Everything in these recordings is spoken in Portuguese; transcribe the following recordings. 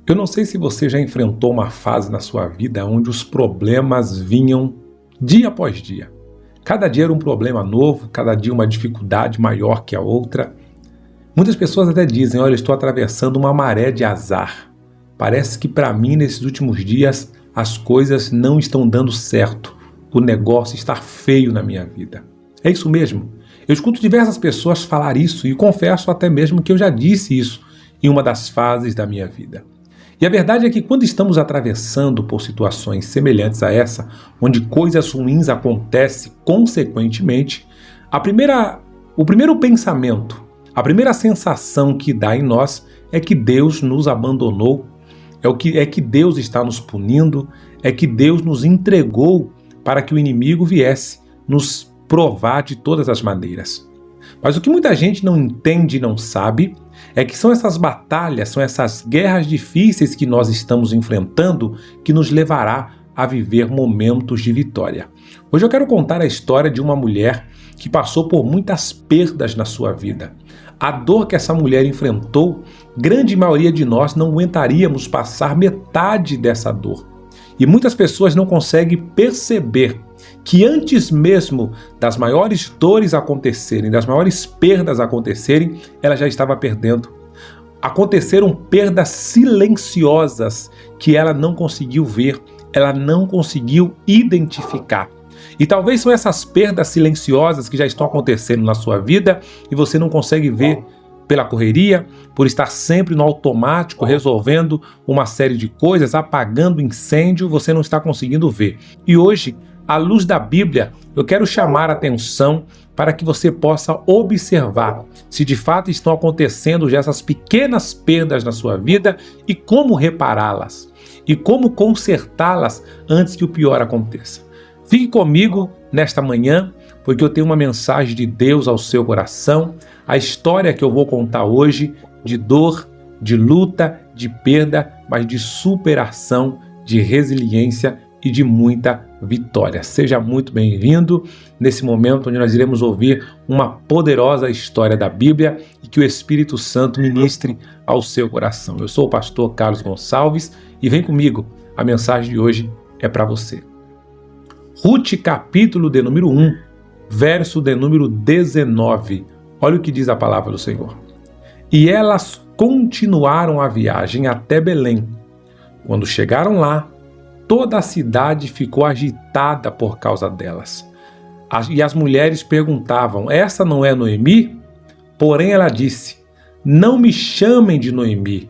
Eu não sei se você já enfrentou uma fase na sua vida onde os problemas vinham dia após dia. Cada dia era um problema novo, cada dia uma dificuldade maior que a outra. Muitas pessoas até dizem, olha, eu estou atravessando uma maré de azar. Parece que para mim, nesses últimos dias, as coisas não estão dando certo. O negócio está feio na minha vida. É isso mesmo. Eu escuto diversas pessoas falar isso e confesso até mesmo que eu já disse isso em uma das fases da minha vida. E a verdade é que quando estamos atravessando por situações semelhantes a essa, onde coisas ruins acontecem consequentemente, o primeiro pensamento, a primeira sensação que dá em nós é que Deus nos abandonou, é que Deus está nos punindo, é que Deus nos entregou para que o inimigo viesse nos provar de todas as maneiras. Mas o que muita gente não entende e não sabe é que são essas batalhas, são essas guerras difíceis que nós estamos enfrentando que nos levará a viver momentos de vitória. Hoje eu quero contar a história de uma mulher que passou por muitas perdas na sua vida. A dor que essa mulher enfrentou, grande maioria de nós não aguentaríamos passar metade dessa dor. E muitas pessoas não conseguem perceber que antes mesmo das maiores dores acontecerem, das maiores perdas acontecerem, ela já estava perdendo. Aconteceram perdas silenciosas que ela não conseguiu ver, ela não conseguiu identificar. E talvez são essas perdas silenciosas que já estão acontecendo na sua vida e você não consegue ver pela correria, por estar sempre no automático, resolvendo uma série de coisas, apagando incêndio, você não está conseguindo ver. E hoje, à luz da Bíblia, eu quero chamar a atenção para que você possa observar se de fato estão acontecendo já essas pequenas perdas na sua vida e como repará-las e como consertá-las antes que o pior aconteça. Fique comigo nesta manhã, porque eu tenho uma mensagem de Deus ao seu coração, a história que eu vou contar hoje de dor, de luta, de perda, mas de superação, de resiliência e de muita vitória. Seja muito bem-vindo nesse momento onde nós iremos ouvir uma poderosa história da Bíblia e que o Espírito Santo ministre ao seu coração. Eu sou o pastor Carlos Gonçalves e vem comigo, a mensagem de hoje é para você. Rute capítulo de número 1, verso de número 19. Olha o que diz a palavra do Senhor. E elas continuaram a viagem até Belém. Quando chegaram lá, toda a cidade ficou agitada por causa delas. E as mulheres perguntavam, essa não é Noemi? Porém ela disse, não me chamem de Noemi,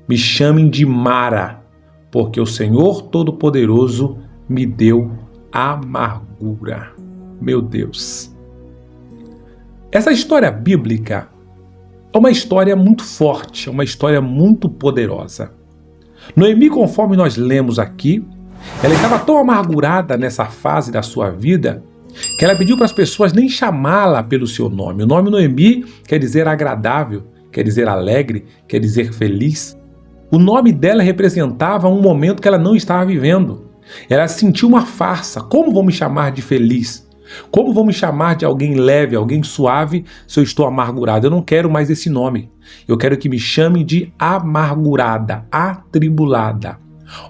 me chamem de Mara, porque o Senhor Todo-Poderoso me deu amargura. Meu Deus. Essa história bíblica é uma história muito forte, é uma história muito poderosa. Noemi, conforme nós lemos aqui, ela estava tão amargurada nessa fase da sua vida que ela pediu para as pessoas nem chamá-la pelo seu nome. O nome Noemi quer dizer agradável, quer dizer alegre, quer dizer feliz. O nome dela representava um momento que ela não estava vivendo. Ela sentiu uma farsa. Como vão me chamar de feliz? Como vão me chamar de alguém leve, alguém suave, se eu estou amargurado? Eu não quero mais esse nome. Eu quero que me chamem de amargurada, atribulada.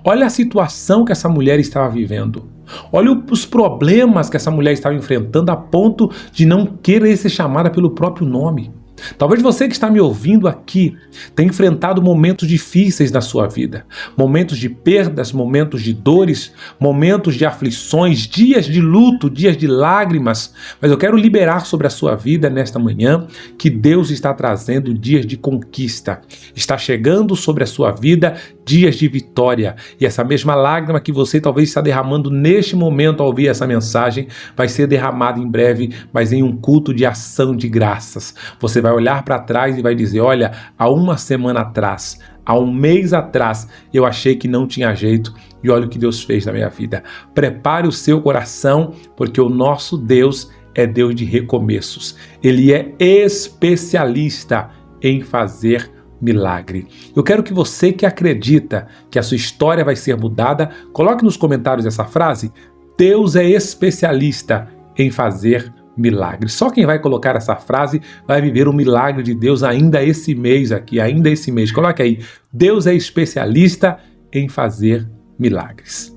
Olha a situação que essa mulher estava vivendo. Olha os problemas que essa mulher estava enfrentando a ponto de não querer ser chamada pelo próprio nome. Talvez você que está me ouvindo aqui tenha enfrentado momentos difíceis na sua vida, momentos de perdas, momentos de dores, momentos de aflições, dias de luto, dias de lágrimas, mas eu quero liberar sobre a sua vida nesta manhã que Deus está trazendo dias de conquista, está chegando sobre a sua vida dias de vitória, e essa mesma lágrima que você talvez está derramando neste momento ao ouvir essa mensagem vai ser derramada em breve, mas em um culto de ação de graças. Você vai olhar para trás e vai dizer, olha, há uma semana atrás, há um mês atrás, eu achei que não tinha jeito e olha o que Deus fez na minha vida. Prepare o seu coração, porque o nosso Deus é Deus de recomeços. Ele é especialista em fazer milagre. Eu quero que você que acredita que a sua história vai ser mudada, coloque nos comentários essa frase, Deus é especialista em fazer milagres. Só quem vai colocar essa frase vai viver o milagre de Deus ainda esse mês aqui, ainda esse mês. Coloca aí, Deus é especialista em fazer milagres.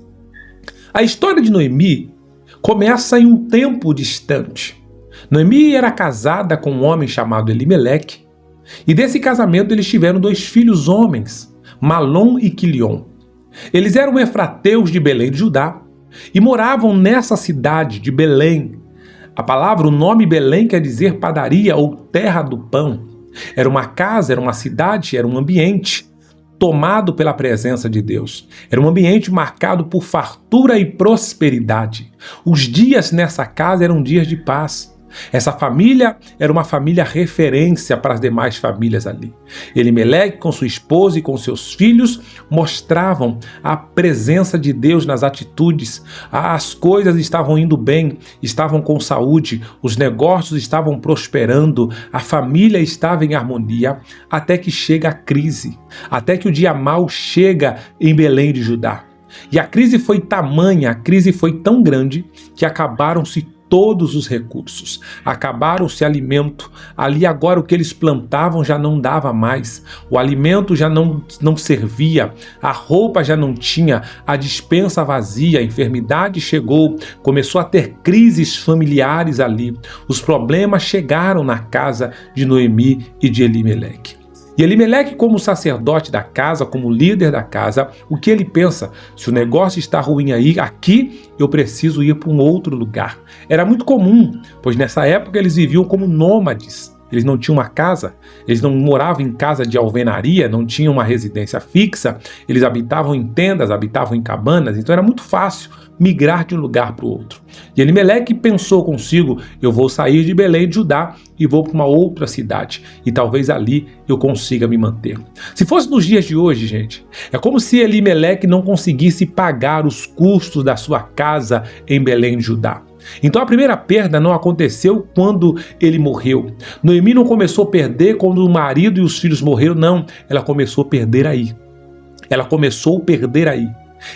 A história de Noemi começa em um tempo distante. Noemi era casada com um homem chamado Elimeleque, e desse casamento eles tiveram 2 filhos homens, Malom e Quilion. Eles eram efrateus de Belém de Judá e moravam nessa cidade de Belém. O nome Belém quer dizer padaria ou terra do pão. Era uma casa, era uma cidade, era um ambiente tomado pela presença de Deus. Era um ambiente marcado por fartura e prosperidade. Os dias nessa casa eram dias de paz. Essa família era uma família referência para as demais famílias ali. Elimeleque, com sua esposa e com seus filhos, mostravam a presença de Deus nas atitudes. As coisas estavam indo bem, estavam com saúde, os negócios estavam prosperando, a família estava em harmonia, até que chega a crise, até que o dia mau chega em Belém de Judá. E a crise foi tamanha, a crise foi tão grande que acabaram-se todos os recursos, acabaram-se alimento. Ali agora o que eles plantavam já não dava mais, o alimento já não servia, a roupa já não tinha, a despensa vazia, a enfermidade chegou, começou a ter crises familiares ali. Os problemas chegaram na casa de Noemi e de Elimeleque. E Elimeleque, como sacerdote da casa, como líder da casa, o que ele pensa? Se o negócio está ruim aí, aqui eu preciso ir para um outro lugar. Era muito comum, pois nessa época eles viviam como nômades. Eles não tinham uma casa, eles não moravam em casa de alvenaria, não tinham uma residência fixa, eles habitavam em tendas, habitavam em cabanas, então era muito fácil migrar de um lugar para o outro. E Elimeleque pensou consigo, eu vou sair de Belém de Judá e vou para uma outra cidade, e talvez ali eu consiga me manter. Se fosse nos dias de hoje, gente, é como se Elimeleque não conseguisse pagar os custos da sua casa em Belém de Judá. Então a primeira perda não aconteceu quando ele morreu. Noemi não começou a perder quando o marido e os filhos morreram, não. Ela começou a perder aí. Ela começou a perder aí.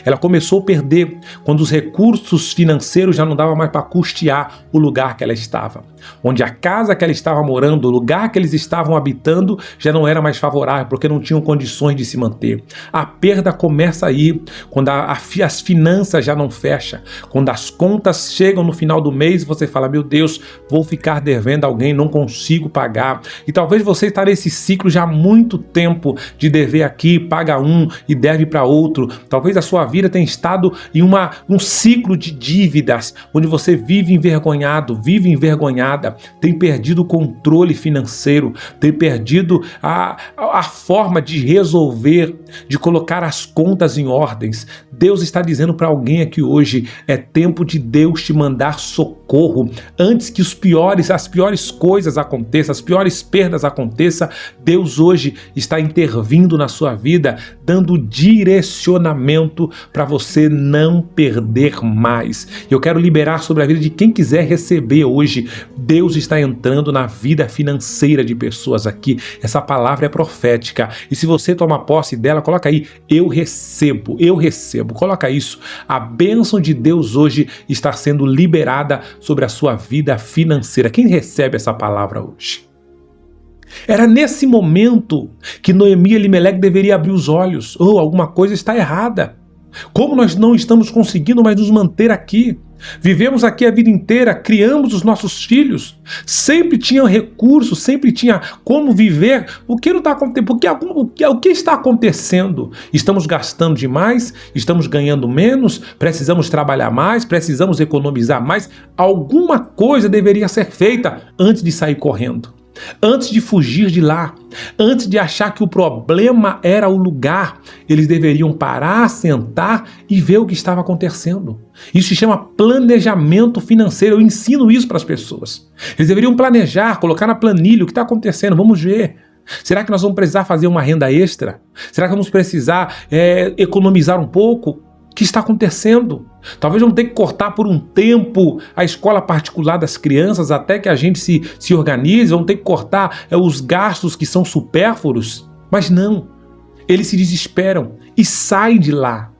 Ela começou a perder quando os recursos financeiros já não davam mais para custear o lugar que ela estava. Onde a casa que ela estava morando, o lugar que eles estavam habitando, já não era mais favorável, porque não tinham condições de se manter. A perda começa aí, quando as finanças já não fecham, quando as contas chegam no final do mês e você fala, meu Deus, vou ficar devendo a alguém, não consigo pagar. E talvez você está nesse ciclo já há muito tempo de dever aqui, paga um e deve para outro. Talvez a sua vida tenha estado em um ciclo de dívidas, onde você vive envergonhado, vive envergonhada, tem perdido o controle financeiro, tem perdido a forma de resolver, de colocar as contas em ordens. Deus está dizendo para alguém aqui hoje, é tempo de Deus te mandar socorro. Antes que as piores coisas aconteçam, as piores perdas aconteçam, Deus hoje está intervindo na sua vida, dando direcionamento para você não perder mais. Eu quero liberar sobre a vida de quem quiser receber hoje. Deus está entrando na vida financeira de pessoas aqui. Essa palavra é profética. E se você toma posse dela, coloca aí, eu recebo, eu recebo. Coloca isso. A bênção de Deus hoje está sendo liberada sobre a sua vida financeira. Quem recebe essa palavra hoje? Era nesse momento que Noemi e Elimeleque deveriam abrir os olhos. Alguma coisa está errada. Como nós não estamos conseguindo mais nos manter aqui? Vivemos aqui a vida inteira, criamos os nossos filhos, sempre tinha recursos, sempre tinha como viver. O que não está acontecendo? O que está acontecendo? Estamos gastando demais? Estamos ganhando menos? Precisamos trabalhar mais? Precisamos economizar mais? Alguma coisa deveria ser feita antes de sair correndo. Antes de fugir de lá, antes de achar que o problema era o lugar, eles deveriam parar, sentar e ver o que estava acontecendo. Isso se chama planejamento financeiro. Eu ensino isso para as pessoas. Eles deveriam planejar, colocar na planilha o que está acontecendo. Vamos ver. Será que nós vamos precisar fazer uma renda extra? Será que vamos precisar economizar um pouco? O que está acontecendo? Talvez vamos ter que cortar por um tempo a escola particular das crianças até que a gente se organize, vamos ter que cortar os gastos que são supérfluos. Mas não, eles se desesperam e saem de lá.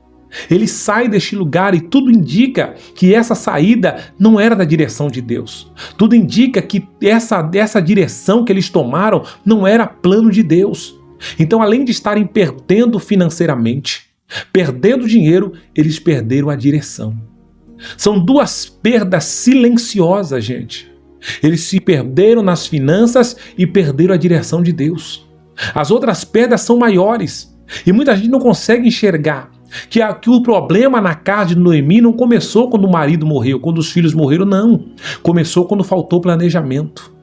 Ele sai deste lugar e tudo indica que essa saída não era da direção de Deus. Tudo indica que essa direção que eles tomaram não era plano de Deus. Então, além de estarem perdendo financeiramente, perdendo dinheiro, eles perderam a direção. São duas perdas silenciosas, gente. Eles se perderam nas finanças e perderam a direção de Deus. As outras perdas são maiores e muita gente não consegue enxergar que o problema na casa de Noemi não começou quando o marido morreu, quando os filhos morreram, não. Começou quando faltou planejamento.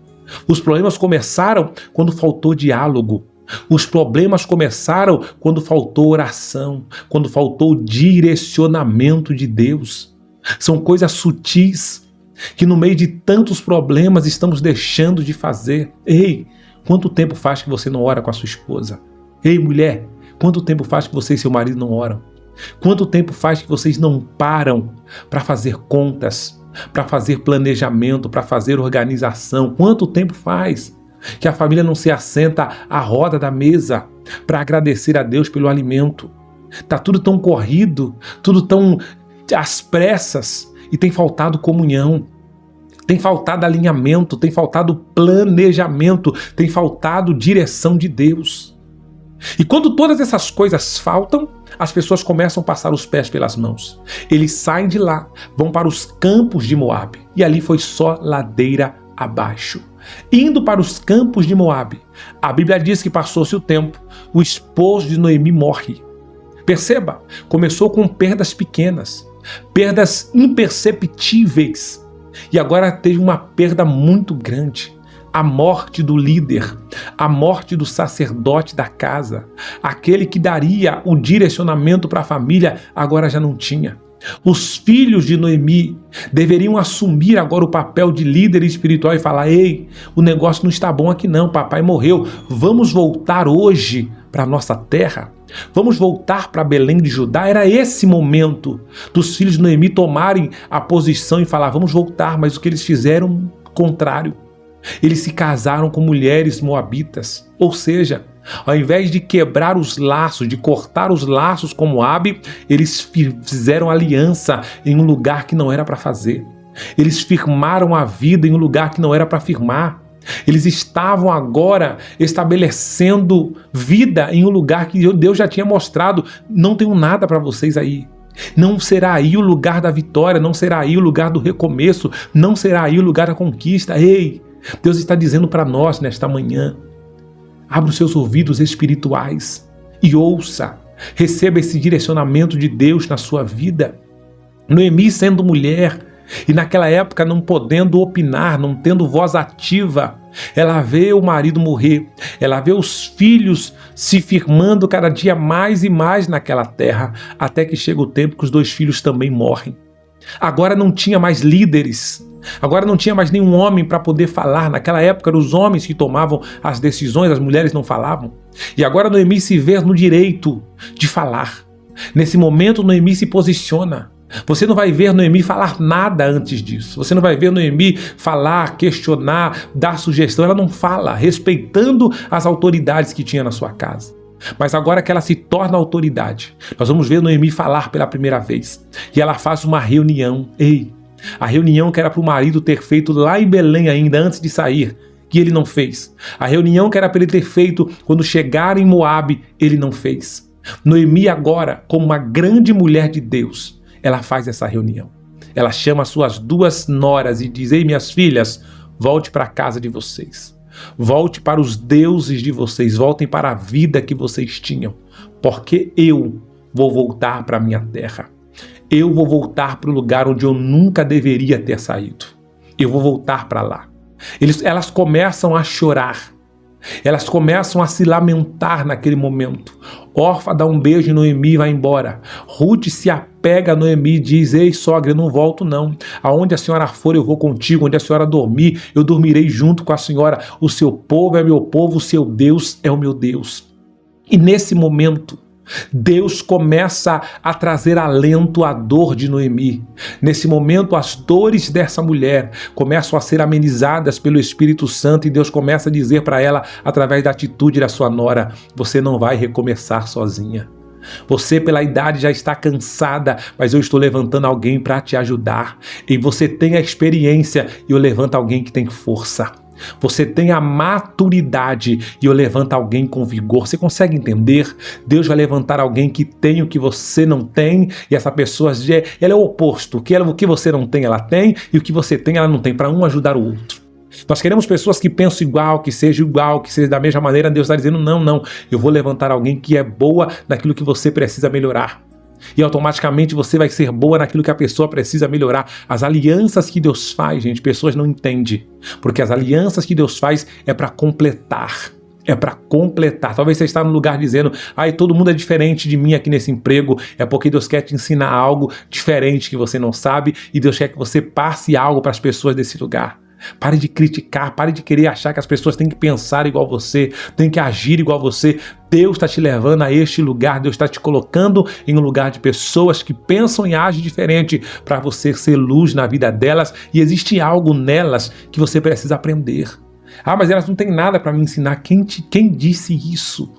Os problemas começaram quando faltou diálogo. Os problemas começaram quando faltou oração, quando faltou direcionamento de Deus. São coisas sutis que no meio de tantos problemas estamos deixando de fazer. Ei, quanto tempo faz que você não ora com a sua esposa? Ei, mulher, quanto tempo faz que você e seu marido não oram? Quanto tempo faz que vocês não param para fazer contas, para fazer planejamento, para fazer organização? Quanto tempo faz que a família não se assenta à roda da mesa para agradecer a Deus pelo alimento? Tá tudo tão corrido, tudo tão às pressas e tem faltado comunhão, tem faltado alinhamento, tem faltado planejamento, tem faltado direção de Deus. E quando todas essas coisas faltam, as pessoas começam a passar os pés pelas mãos. Eles saem de lá, vão para os campos de Moabe, e ali foi só ladeira abaixo. Indo para os campos de Moabe, a Bíblia diz que passou-se o tempo, o esposo de Noemi morre. Perceba, começou com perdas pequenas, perdas imperceptíveis, e agora teve uma perda muito grande. A morte do líder, a morte do sacerdote da casa, aquele que daria o direcionamento para a família, agora já não tinha. Os filhos de Noemi deveriam assumir agora o papel de líder espiritual e falar: ei, o negócio não está bom aqui não, papai morreu, vamos voltar hoje para a nossa terra, vamos voltar para Belém de Judá. Era esse momento dos filhos de Noemi tomarem a posição e falar: vamos voltar, mas o que eles fizeram, contrário. Eles se casaram com mulheres moabitas, ou seja, ao invés de quebrar os laços, de cortar os laços com Moabe, eles fizeram aliança em um lugar que não era para fazer. Eles firmaram a vida em um lugar que não era para firmar. Eles estavam agora estabelecendo vida em um lugar que Deus já tinha mostrado: não tenho nada para vocês aí. Não será aí o lugar da vitória, não será aí o lugar do recomeço, não será aí o lugar da conquista. Ei, Deus está dizendo para nós nesta manhã: abra os seus ouvidos espirituais e ouça, receba esse direcionamento de Deus na sua vida. Noemi, sendo mulher, e naquela época não podendo opinar, não tendo voz ativa, ela vê o marido morrer, ela vê os filhos se firmando cada dia mais e mais naquela terra, até que chega o tempo que os 2 filhos também morrem. Agora não tinha mais líderes, agora não tinha mais nenhum homem para poder falar. Naquela época eram os homens que tomavam as decisões, as mulheres não falavam. E agora Noemi se vê no direito de falar. Nesse momento Noemi se posiciona. Você não vai ver Noemi falar nada antes disso. Você não vai ver Noemi falar, questionar, dar sugestão. Ela não fala, respeitando as autoridades que tinha na sua casa. Mas agora que ela se torna autoridade, nós vamos ver Noemi falar pela primeira vez. E ela faz uma reunião. Ei, a reunião que era para o marido ter feito lá em Belém ainda antes de sair, que ele não fez. A reunião que era para ele ter feito quando chegar em Moabe, ele não fez. Noemi agora, como uma grande mulher de Deus, ela faz essa reunião. Ela chama as suas 2 noras e diz: ei, minhas filhas, volte para a casa de vocês. Volte para os deuses de vocês, voltem para a vida que vocês tinham, porque eu vou voltar para a minha terra. Eu vou voltar para o lugar onde eu nunca deveria ter saído. Eu vou voltar para lá. Elas começam a chorar. Elas começam a se lamentar naquele momento. Orfa dá um beijo em Noemi e vai embora. Ruth se apega a Noemi e diz: ei, sogra, eu não volto não. Aonde a senhora for, eu vou contigo. Onde a senhora dormir, eu dormirei junto com a senhora. O seu povo é meu povo, o seu Deus é o meu Deus. E nesse momento, Deus começa a trazer alento à dor de Noemi. Nesse momento, as dores dessa mulher começam a ser amenizadas pelo Espírito Santo e Deus começa a dizer para ela, através da atitude da sua nora: você não vai recomeçar sozinha. Você, pela idade, já está cansada, mas eu estou levantando alguém para te ajudar. E você tem a experiência e eu levanto alguém que tem força. Você tem a maturidade e eu levanto alguém com vigor. Você consegue entender? Deus vai levantar alguém que tem o que você não tem, e essa pessoa ela é o oposto. O que você não tem, ela tem, e o que você tem, ela não tem, para um ajudar o outro. Nós queremos pessoas que pensam igual, que seja da mesma maneira. Deus está dizendo, não, eu vou levantar alguém que é boa naquilo que você precisa melhorar. E automaticamente você vai ser boa naquilo que a pessoa precisa melhorar. As alianças que Deus faz, gente, pessoas não entendem. Porque as alianças que Deus faz é para completar. É para completar. Talvez você está no lugar dizendo, todo mundo é diferente de mim aqui nesse emprego. É porque Deus quer te ensinar algo diferente que você não sabe, e Deus quer que você passe algo para as pessoas desse lugar. Pare de criticar, pare de querer achar que as pessoas têm que pensar igual você, têm que agir igual você. Deus está te levando a este lugar, Deus está te colocando em um lugar de pessoas que pensam e agem diferente, para você ser luz na vida delas, e existe algo nelas que você precisa aprender. Mas elas não têm nada para me ensinar. Quem disse isso?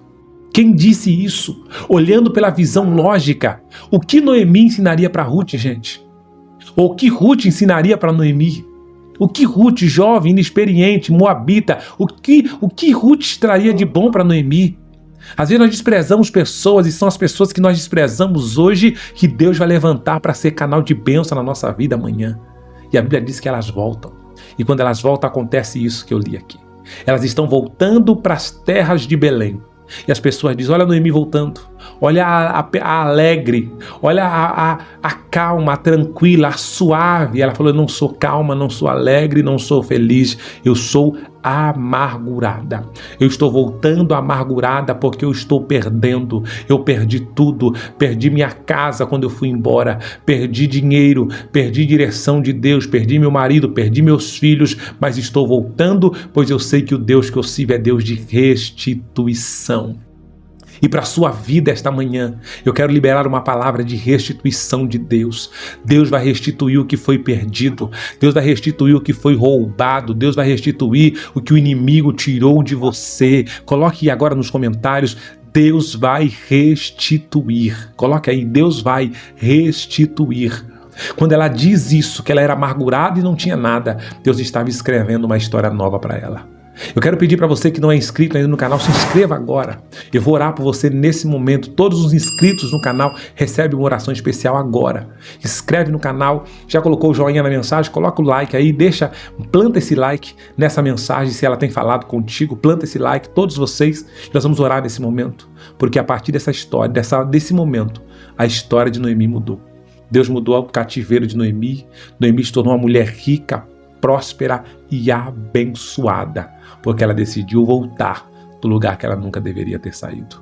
Quem disse isso? Olhando pela visão lógica, o que Noemi ensinaria para Ruth, gente? Ou o que Ruth ensinaria para Noemi? O que Ruth, jovem, inexperiente, moabita, o que Ruth traria de bom para Noemi? Às vezes nós desprezamos pessoas, e são as pessoas que nós desprezamos hoje que Deus vai levantar para ser canal de bênção na nossa vida amanhã. E a Bíblia diz que elas voltam. E quando elas voltam, acontece isso que eu li aqui. Elas estão voltando para as terras de Belém. E as pessoas dizem, olha a Noemi voltando, olha a alegre, olha a calma, a tranquila, a suave. Ela falou, eu não sou calma, não sou alegre, não sou feliz, eu sou amargurada. Eu estou voltando amargurada porque eu estou perdendo. Eu perdi tudo, perdi minha casa quando eu fui embora, perdi dinheiro, perdi direção de Deus, perdi meu marido, perdi meus filhos, mas estou voltando, pois eu sei que o Deus que eu sirvo é Deus de restituição. E para a sua vida esta manhã, eu quero liberar uma palavra de restituição de Deus. Deus vai restituir o que foi perdido. Deus vai restituir o que foi roubado. Deus vai restituir o que o inimigo tirou de você. Coloque agora nos comentários, Deus vai restituir. Coloque aí, Deus vai restituir. Quando ela diz isso, que ela era amargurada e não tinha nada, Deus estava escrevendo uma história nova para ela. Eu quero pedir para você que não é inscrito ainda no canal, se inscreva agora. Eu vou orar por você nesse momento. Todos os inscritos no canal recebem uma oração especial agora. Inscreve no canal, já colocou o joinha na mensagem, coloca o like aí, planta esse like nessa mensagem, se ela tem falado contigo, planta esse like, todos vocês. Nós vamos orar nesse momento, porque a partir dessa história, desse momento, a história de Noemi mudou. Deus mudou o cativeiro de Noemi. Noemi se tornou uma mulher rica, próspera e abençoada, porque ela decidiu voltar do lugar que ela nunca deveria ter saído.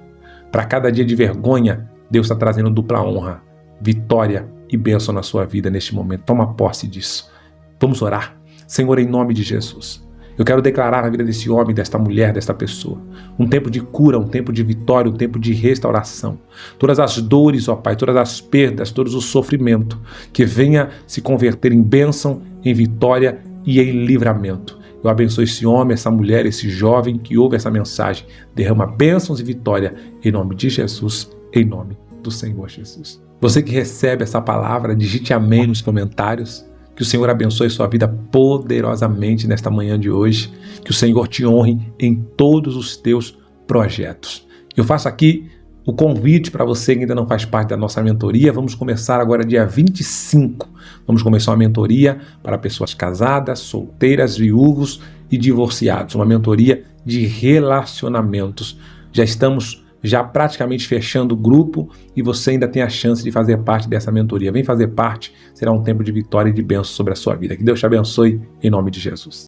Para cada dia de vergonha, Deus está trazendo dupla honra, vitória e bênção na sua vida neste momento. Toma posse disso. Vamos orar. Senhor, em nome de Jesus, eu quero declarar na vida desse homem, desta mulher, desta pessoa, um tempo de cura, um tempo de vitória, um tempo de restauração. Todas as dores, ó Pai, todas as perdas, todo o sofrimento, que venha se converter em bênção, em vitória e em livramento. Eu abençoo esse homem, essa mulher, esse jovem que ouve essa mensagem. Derrama bênçãos e vitória em nome de Jesus, em nome do Senhor Jesus. Você que recebe essa palavra, digite amém nos comentários. Que o Senhor abençoe sua vida poderosamente nesta manhã de hoje. Que o Senhor te honre em todos os teus projetos. Eu faço aqui o convite para você que ainda não faz parte da nossa mentoria. Vamos começar agora dia 25. Vamos começar uma mentoria para pessoas casadas, solteiras, viúvos e divorciados. Uma mentoria de relacionamentos. Já estamos praticamente fechando o grupo e você ainda tem a chance de fazer parte dessa mentoria. Vem fazer parte, será um tempo de vitória e de bênção sobre a sua vida. Que Deus te abençoe em nome de Jesus.